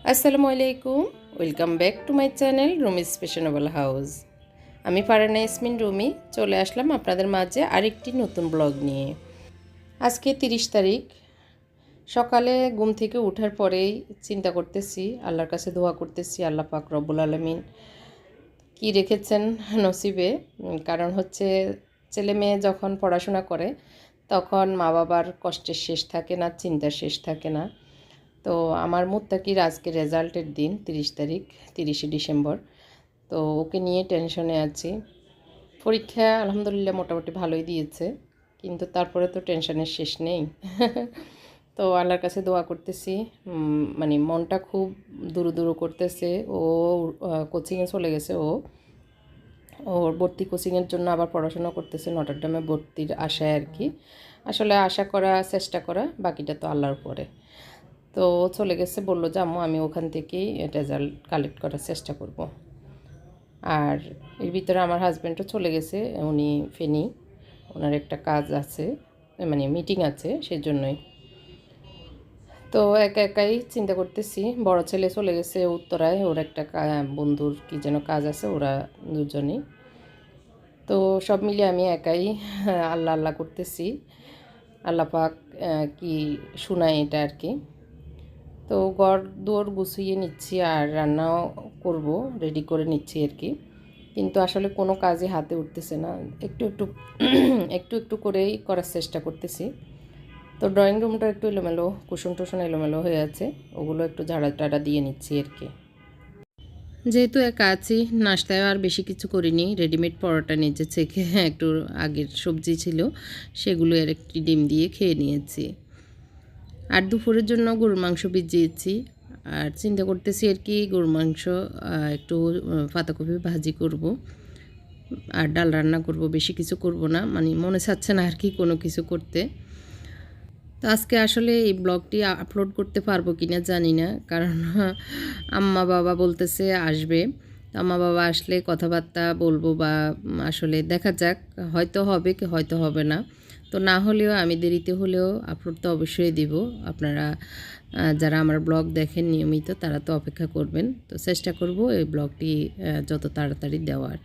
আসসালামু আলাইকুম, welcome back to my channel Rumi's fashionable house. আমি ফারহানা ইয়াসমিন রুমি চলে আসলাম আপনাদের মাঝে আরেকটি নতুন ব্লগ নিয়ে। আজকে 30 তারিখ সকালে ঘুম থেকে ওঠার পরেই চিন্তা করতেছি, আল্লাহর কাছে দোয়া করতেছি আল্লাহ পাক রব্বুল আলামিন কি রেখেছেন নসিবে। কারণ হচ্ছে ছেলে মেয়ে যখন পড়াশোনা করে তখন মা বাবার কষ্টের শেষ থাকে না, চিন্তার শেষ থাকে না। তো আমার মুত্তাকির আজকে রেজাল্টের দিন 30 তারিখ, 30শে ডিসেম্বর। তো ওকে নিয়ে টেনশনে আছি। পরীক্ষা আলহামদুলিল্লাহ মোটামুটি ভালোই দিয়েছে, কিন্তু তারপরে তো টেনশনের শেষ নেই। তো আল্লাহর কাছে দোয়া করতেছি। মানে মনটা খুব দুরু দুরু করতেছে। ও কোচিংয়ে চলে গেছে। ওর ভর্তি কোচিংয়ের জন্য আবার পড়াশোনা করতেছে, নটরডেমে ভর্তির আশায় আর কি। আসলে আশা করা, চেষ্টা করা, বাকিটা তো আল্লাহর উপরে। তো ও চলে গেছে, বললো যে আম্মু আমি ওখান থেকেই রেজাল্ট কালেক্ট করার চেষ্টা করব। আর এর ভিতরে আমার হাজব্যান্ডও চলে গেছে, উনি ফেনী, ওনার একটা কাজ আছে, মানে মিটিং আছে, সেজন্যই। তো একা একাই চিন্তা করতেছি। বড় ছেলে চলে গেছে উত্তরায়, ওর একটা বন্ধুর কি যেন কাজ আছে, ওরা দুজনেই। তো সব মিলিয়ে আমি একাই আল্লাহ আল্লাহ করতেছি, আল্লাহ পাক কি শোনায় এটা আর কি। তো ঘর দুয়ার গুছিয়ে নিচ্ছি আর রান্নাও করব, রেডি করে নিচ্ছি আর কি। কিন্তু আসলে কোনো কাজই হাতে উঠতেছে না, একটু একটু একটু একটু করেই করার চেষ্টা করতেছি। তো ড্রয়িং রুমটা একটু এলোমেলো, কুশন টুসন এলোমেলো হয়ে আছে, ওগুলো একটু ঝাড়া টাড়া দিয়ে নিচ্ছি আর কি। যেহেতু একা আছি, নাশতায় আর বেশি কিছু করিনি, রেডিমেড পরোটা নিজে থেকে একটু আগের সবজি ছিল সেগুলো আর একটি ডিম দিয়ে খেয়ে নিয়েছি। আর দুপুরের জন্য গরুর মাংস ভিজিয়েছি। আর চিন্তা করতেছি আর কি গরুর মাংস একটু পাতাকপি ভাজি করব আর ডাল রান্না করব, বেশি কিছু করব না, মানে মনে চাচ্ছে না আর কি কোনো কিছু করতে। তো আজকে আসলে এই ব্লগটি আপলোড করতে পারবো কি না জানি না, কারণ আম্মা বাবা বলতেছে আসবে। আম্মা বাবা আসলে কথাবার্তা বলবো, বা আসলে দেখা যাক, হয়তো হবে কি হয়তো হবে না। তো না হলেও আমি দেরিতে হলেও আপলোড তো অবশ্যই দিব। আপনারা যারা আমার ব্লগ দেখেন নিয়মিত তারা তো অপেক্ষা করবেন। তো চেষ্টা করব এই ব্লগটি যত তাড়াতাড়ি দেওয়ার।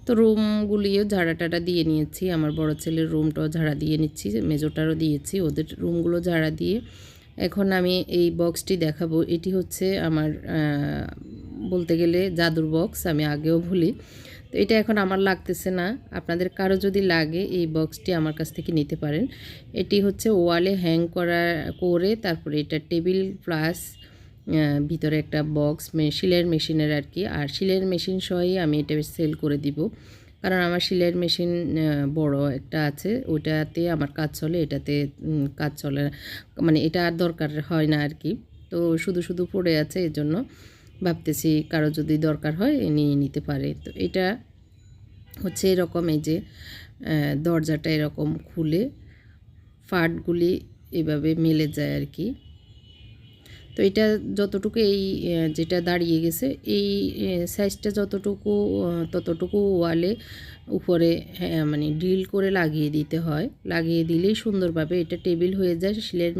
তো রুমগুলিও ঝাড়া টাড়া দিয়ে নিয়েছি, আমার বড় ছেলের রুমটাও ঝাড়া দিয়ে নিচ্ছি, মেজোটারও দিয়েছি, ওদের রুমগুলো ঝাড়া দিয়ে এখন আমি এই বক্সটি দেখাবো। এটি হচ্ছে আমার বলতে গেলে জাদুর বক্স, আমি আগেও বলি। তো এটা এখন আমার লাগতেছে না, আপনাদের কারো যদি লাগে এই বক্সটি আমার কাছ থেকে নিতে পারেন। এটি হচ্ছে ওয়ালে হ্যাং করে তারপরে এটা টেবিল প্লাস ভিতরে একটা বক্স, সেলাইয়ের মেশিনের আর কি। আর সেলাইয়ের মেশিন সহই আমি এটা সেল করে দিব, কারণ আমার সেলাইয়ের মেশিন বড় একটা আছে, ওটাতে আমার কাজ চলে, এটাতে কাজ চলে, মানে এটা আর দরকার হয় না আর কি। তো শুধু শুধু পড়ে আছে, এই জন্য ভাবতেছি কারো যদি দরকার হয় নিয়ে নিতে পারে। তো এটা হচ্ছে এরকম, এই যে দরজাটা এরকম খুলে ফাটগুলি এভাবে মেলে যায় আর কি। তো এটা যতটুকু এই যেটা দাঁড়িয়ে গেছে এই সাইজটা যতটুকু ততটুকু ওয়ালে উপরে মানে ড্রিল করে লাগিয়ে দিতে হয়, লাগিয়ে দিলেই সুন্দরভাবে এটা টেবিল হয়ে যায়। সেলাইয়ের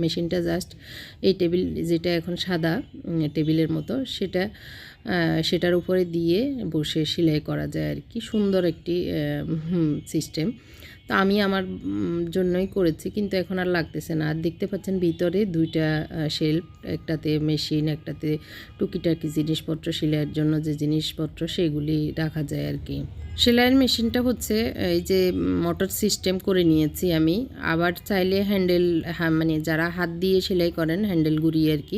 মেশিনটা জাস্ট এই টেবিল যেটা এখন সাদা টেবিলের মতো, সেটার উপরে দিয়ে বসে সেলাই করা যায় আর কি। সুন্দর একটি সিস্টেম। তো আমি আমার জন্যই করেছি, কিন্তু এখন আর লাগতেছে না। আর দেখতে পাচ্ছেন ভিতরে দুইটা শেলফ, একটাতে মেশিন, একটাতে টুকিটাকি জিনিসপত্র, সেলাইয়ের জন্য যে জিনিসপত্র সেগুলি রাখা যায় আর কি। সেলাইয়ের মেশিনটা হচ্ছে এই যে মোটর সিস্টেম করে নিয়েছি আমি। আবার চাইলে হ্যান্ডেল, মানে যারা হাত দিয়ে সেলাই করেন হ্যান্ডেল ঘুরিয়ে আর কি,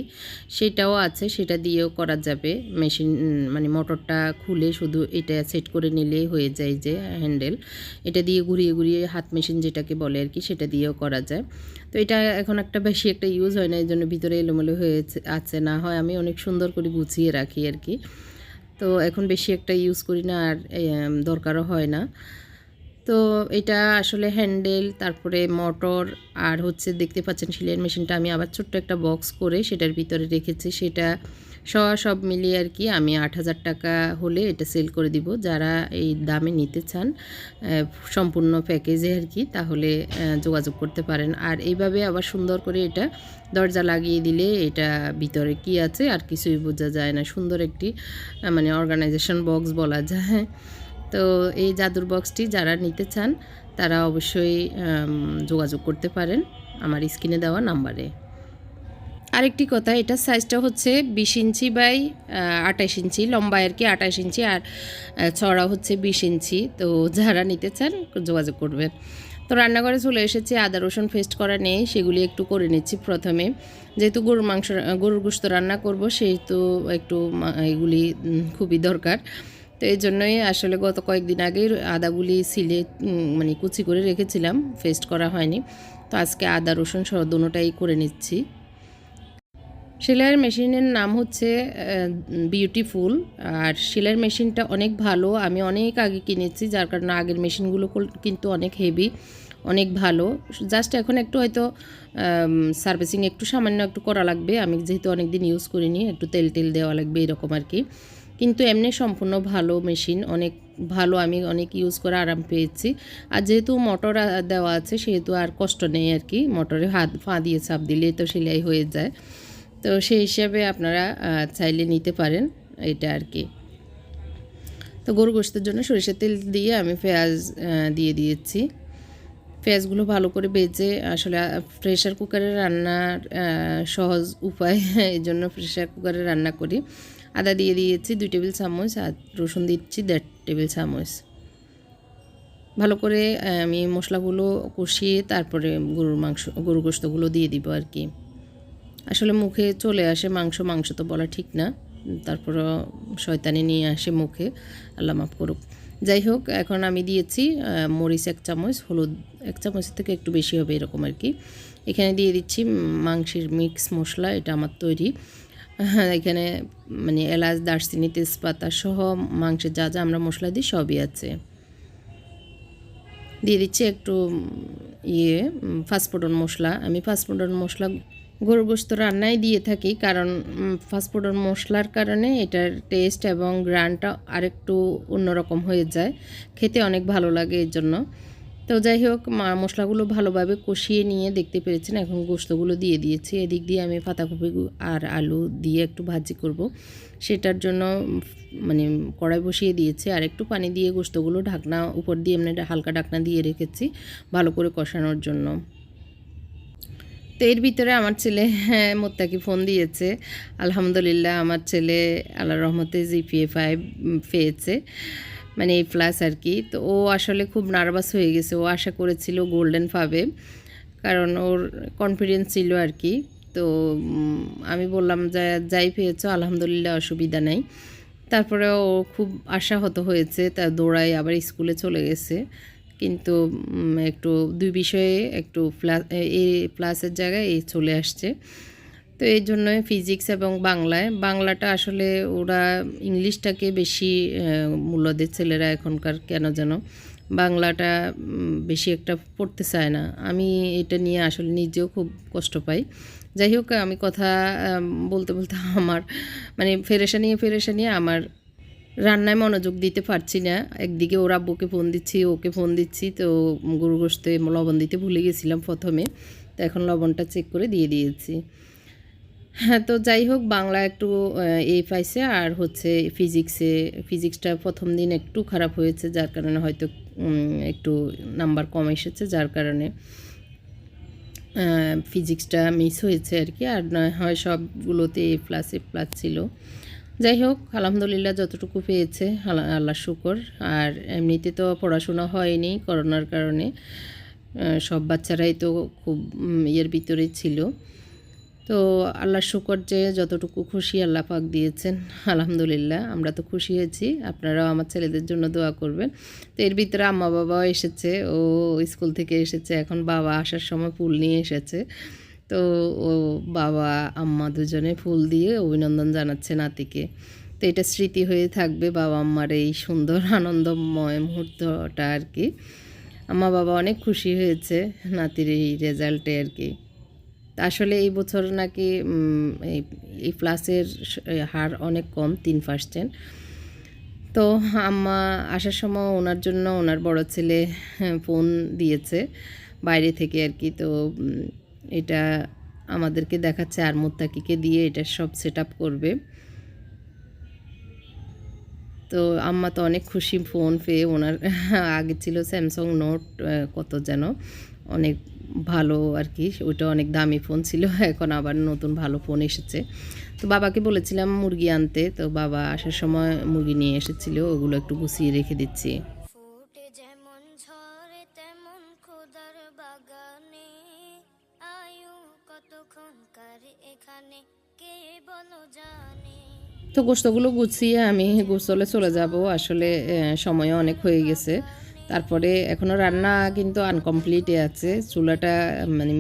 সেটাও আছে, সেটা দিয়েও করা যাবে। মেশিন মানে মোটরটা খুলে শুধু এটা সেট করে নিলেই হয়ে যায়, যে হ্যান্ডেল এটা দিয়ে ঘুরিয়ে ঘুরিয়ে হাত মেশিন যেটাকে বলে আর কি, সেটা দিয়েও করা যায়। তো এটা এখন একটা বেশি একটা ইউজ হয় না, এই জন্য ভিতরে এলোমেলো হয়ে আছে, না হয় আমি অনেক সুন্দর করে গুছিয়ে রাখি আর কি। তো এখন বেশি একটা ইউজ করি না, আর দরকারও হয় না। তো এটা আসলে হ্যান্ডেল, তারপরে মোটর, আর হচ্ছে দেখতে পাচ্ছেন সেলাইয়ের মেশিনটা আমি আবার ছোট্ট একটা বক্স করে সেটার ভিতরে রেখেছি। সেটা সব মিলিয়ে আর কি আমি 8,000 টাকা হলে এটা সেল করে দিব। যারা এই দামে নিতে চান সম্পূর্ণ প্যাকেজে আর কি, তাহলে যোগাযোগ করতে পারেন। আর এইভাবে আবার সুন্দর করে এটা দরজা লাগিয়ে দিলে এটা ভিতরে কি আছে আর কিছুই বোঝা যায় না। সুন্দর একটি মানে অর্গানাইজেশন বক্স বলা যায়। তো এই জাদুর বক্সটি যারা নিতে চান তারা অবশ্যই যোগাযোগ করতে পারেন আমার স্ক্রিনে দেওয়া নাম্বারে। আরেকটি কথা, এটা সাইজটা হচ্ছে 20 ইঞ্চি বাই 28 ইঞ্চি, লম্বা আর কি 28 ইঞ্চি, আর চড়া হচ্ছে 20 ইঞ্চি। তো যারা নিতে চান যোগাযোগ করবেন। তো রান্নাঘরে চলে এসেছি, আদা রসুন পেস্ট করা নেই, সেগুলি একটু করে নিচ্ছি প্রথমে। যেহেতু গরুর গোশত রান্না করব, সেহেতু একটু এগুলি খুবই দরকার। তো এই জন্যই আসলে গত কয়েকদিন আগেই আদাগুলি সিলে মানে কুচি করে রেখেছিলাম, পেস্ট করা হয়নি। তো আজকে আদা রসুন সহ দুটোটাই করে নিচ্ছি। সেলাইয়ের মেশিনের নাম হচ্ছে বিউটিফুল। আর সেলাইয়ের মেশিনটা অনেক ভালো, আমি অনেক আগে কিনেছি, যার কারণে আগের মেশিনগুলো কিন্তু অনেক হেভি, অনেক ভালো। জাস্ট এখন একটু হয়তো সার্ভিসিং একটু সামান্য একটু করা লাগবে, আমি যেহেতু অনেক দিন ইউজ করিনি, একটু তেল দেওয়া লাগবে এরকম আর কি। কিন্তু এমনি সম্পূর্ণ ভালো মেশিন, অনেক ভালো, আমি অনেক ইউজ করে আরাম পেয়েছি। আর যেহেতু মোটর দেওয়া আছে সেহেতু আর কষ্ট নেই আর কি, মোটরে হাত পা দিয়ে চাপ দিলে তো সেলাই হয়ে যায়। তো সেই হিসাবে আপনারা চাইলে নিতে পারেন এটা আর কি। তো গরু গোশতের জন্য সরিষার তেল দিয়ে আমি পেঁয়াজ দিয়ে দিয়েছি। পেঁয়াজগুলো ভালো করে ভেজে, আসলে প্রেশার কুকারে রান্নার সহজ উপায়, এই জন্য প্রেশার কুকারে রান্না করি। আদা দিয়ে দিয়েছি 2 টেবিল চামচ, আর রসুন দিচ্ছি 1.5 টেবিল চামচ। ভালো করে আমি মশলাগুলো কষিয়ে তারপরে গরুর গোশতগুলো দিয়ে দিব আর কি। আসলে মুখে চলে আসে মাংস তো বলা ঠিক না, তারপরও শয়তানি নিয়ে আসে মুখে, আল্লাহ মাফ করুক। যাই হোক, এখন আমি দিয়েছি মরিচ 1 চামচ, হলুদ 1 চামচের থেকে একটু বেশি হবে এরকম আর কি। এখানে দিয়ে দিচ্ছি মাংসের মিক্স মশলা, এটা আমার তৈরি। এখানে মানে এলাচ, দারচিনি, তেজপাতা সহ মাংসের যা যা আমরা মশলা দিই সবই আছে। দিয়ে দিচ্ছি একটু ফাস্টফুডন মশলা। আমি ফাস্টফুডন মশলা গরুর গোশত রান্নায় দিয়ে থাকি, কারণ ফাস্টফুডন মশলার কারণে এটার টেস্ট এবং গ্রানটা আরেকটু অন্যরকম হয়ে যায়, খেতে অনেক ভালো লাগে এর জন্য। তো যাই হোক, মশলাগুলো ভালোভাবে কষিয়ে নিয়ে দেখতে পেরেছেন, এখন গোশতগুলো দিয়ে দিয়েছি। এদিক দিয়ে আমি পাতাকপি আর আলু দিয়ে একটু ভাজি করব, সেটার জন্য মানে কড়াই বসিয়ে দিয়েছি, আর একটু পানি দিয়ে গোশতগুলো ঢাকনা উপর দিয়ে এমনি হালকা ঢাকনা দিয়ে রেখেছি ভালো করে কষানোর জন্য। তো এর ভিতরে আমার ছেলে মোত্তাকি ফোন দিয়েছে। আলহামদুলিল্লাহ, আমার ছেলে আল্লাহর রহমতে GPA 5 পেয়েছে, মানে A+ আর কি। তো ও আসলে খুব নার্ভাস হয়ে গেছে, ও আশা করেছিল গোল্ডেন পাবে, কারণ ওর কনফিডেন্স ছিল আর কি। তো আমি বললাম যে যাই পেয়েছো আলহামদুলিল্লাহ, অসুবিধা নেই। তারপরে ও খুব আশাহত হয়েছে, তা দৌড়ায় আবার স্কুলে চলে গেছে। কিন্তু একটু 2 বিষয়ে একটু A+-এর জায়গায় এই চলে আসছে। তো এই জন্যই ফিজিক্স এবং বাংলাটা আসলে ওরা ইংলিশটাকে বেশি মূল্য দেয় ছেলেরা এখনকার, কেন যেন বাংলাটা বেশি একটা পড়তে চায় না। আমি এটা নিয়ে আসলে নিজেও খুব কষ্ট পাই। যাই হোক, আমি কথা বলতে আমার মানে ফেরেশানি আমার রান্নায় মনোযোগ দিতে পারছি না। একদিকে ওর আব্বুকে ফোন দিচ্ছি, ওকে ফোন দিচ্ছি। তো গরু গোশতে লবণ দিতে ভুলে গেছিলাম প্রথমে, তো এখন লবণটা চেক করে দিয়ে দিয়েছি। হ্যাঁ, তো যাই হোক, বাংলা একটু পাইছে, আর হচ্ছে ফিজিক্সটা প্রথম দিন একটু খারাপ হয়েছে, যার কারণে হয়তো একটু নাম্বার কম এসেছে, যার কারণে ফিজিক্সটা মিস হয়েছে আর কি। আর নয় হয় সবগুলোতে A+ ছিল। যাই হোক, আলহামদুলিল্লাহ যতটুকু পেয়েছে আল্লাহর শুকর। আর এমনিতে তো পড়াশোনা হয়নি করোনার কারণে, সব বাচ্চারাই তো খুব ইয়ের ভিতরে ছিল। তো আল্লাহর শুকর যে যতটুকু খুশি আল্লাহ পাক দিয়েছেন, আলহামদুলিল্লাহ আমরা তো খুশি হয়েছি। আপনারাও আমার ছেলেদের জন্য দোয়া করবেন। তো এর ভিতরে আম্মা বাবাও এসেছে, ও স্কুল থেকে এসেছে, এখন বাবা আসার সময় ফুল নিয়ে এসেছে। তো ও বাবা আম্মা দুজনে ফুল দিয়ে অভিনন্দন জানাচ্ছে নাতিকে। তো এটা স্মৃতি হয়ে থাকবে বাবা আম্মার এই সুন্দর আনন্দময় মুহূর্তটা আর কি। আম্মা বাবা অনেক খুশি হয়েছে নাতির এই রেজাল্টে আর কি। আসলে এই বছর নাকি এই প্লাসের হার অনেক কম, 3%। তো আম্মা আসার সময় ওনার জন্য ওনার বড় ছেলে ফোন দিয়েছে বাইরে থেকে আর কি। তো এটা আমাদেরকে দেখাচ্ছে আর মুত্তাকিকে দিয়ে এটা সব সেট আপ করবে। তো আম্মা তো অনেক খুশি ফোন পেয়ে। ওনার আগে ছিল স্যামসাং নোট কত যেন, অনেক ভালো আর কি, ওইটা অনেক দামি ফোন ছিল। এখন আবার নতুন ভালো ফোন এসেছে। তো বাবাকে বলেছিলাম মুরগি আনতে, তো বাবা আসার সময় মুরগি নিয়ে এসেছিল, ওগুলো একটু গুছিয়ে রেখে দিচ্ছি। তো গোস্তগুলো গুছিয়ে আমি গোসলে চলে যাব। আসলে সময় অনেক হয়ে গেছে। তারপরে এখনও রান্না কিন্তু আনকমপ্লিটে আছে। চুলাটা মানে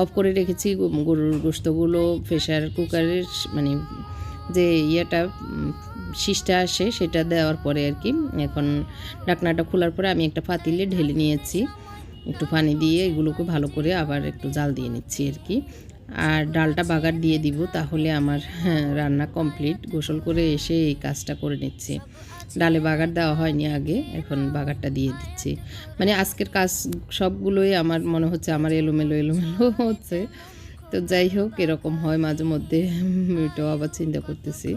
অফ করে রেখেছি। গরুর গোস্তগুলো প্রেশার কুকারের মানে যে ইয়েটা শীষটা আসে সেটা দেওয়ার পরে আর কি। এখন ঢাকনাটা খোলার পরে আমি একটা পাতিলে ঢেলে নিয়েছি, একটু পানি দিয়ে এগুলোকে ভালো করে আবার একটু জাল দিয়ে নিচ্ছি আর কি। আর ডালটা বাগার দিয়ে দিব, তাহলে আমার রান্না কমপ্লিট। গোসল করে এসে এই কাজটা করে নিচ্ছি। ডালে বাগার দেওয়া হয়নি আগে, এখন বাগারটা দিয়ে দিচ্ছি। মানে আজকের কাজ সবগুলোই আমার মনে হচ্ছে আমার এলোমেলো এলোমেলো হচ্ছে। তো যাই হোক, এরকম হয় মাঝে মধ্যে, এটাও আবার চিন্তা করতেছি।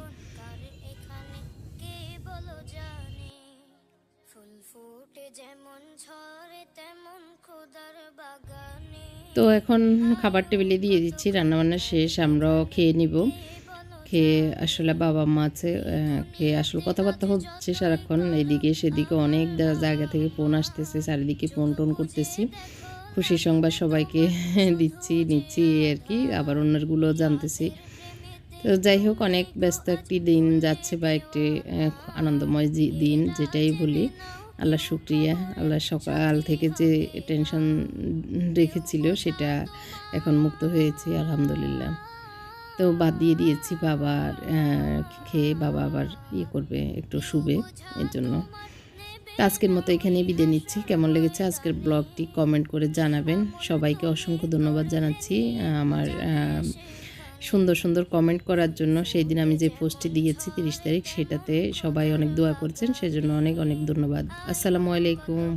তো এখন খাবার টেবিলে দিয়ে দিচ্ছি, রান্নাবান্না শেষ, আমরাও খেয়ে নিব। খেয়ে আসলে বাবা মা আছে, খেয়ে আসলে কথাবার্তা হচ্ছে সারাক্ষণ, এদিকে সেদিকে অনেক জায়গা থেকে ফোন আসতেছে, চারিদিকে ফোন টোন করতেছি, খুশির সংবাদ সবাইকে দিচ্ছি নিচ্ছি আর কি, আবার অন্যগুলো জানতেছি। তো যাই হোক, অনেক ব্যস্ত একটি দিন যাচ্ছে, বা একটি আনন্দময় দিন যেটাই বলি। আল্লাহ শুক্রিয়া, আল্লাহ সকাল থেকে যে টেনশন রেখেছিল সেটা এখন মুক্ত হয়েছি আলহামদুলিল্লাহ। তো বাদ দিয়ে দিয়েছি, বাবার খেয়ে বাবা আবার করবে, একটু শুবে, এর জন্য। তো আজকের মতো এখানেই বিদায় নিচ্ছি। কেমন লেগেছে আজকের ব্লগটি কমেন্ট করে জানাবেন। সবাইকে অসংখ্য ধন্যবাদ জানাচ্ছি আমার সুন্দর সুন্দর কমেন্ট করার জন্য। সেই দিন আমি যে পোস্টটি দিয়েছি 30 তারিখ, সেটাতে সবাই অনেক দোয়া করছেন, সেজন্য অনেক অনেক ধন্যবাদ। আসসালামু আলাইকুম।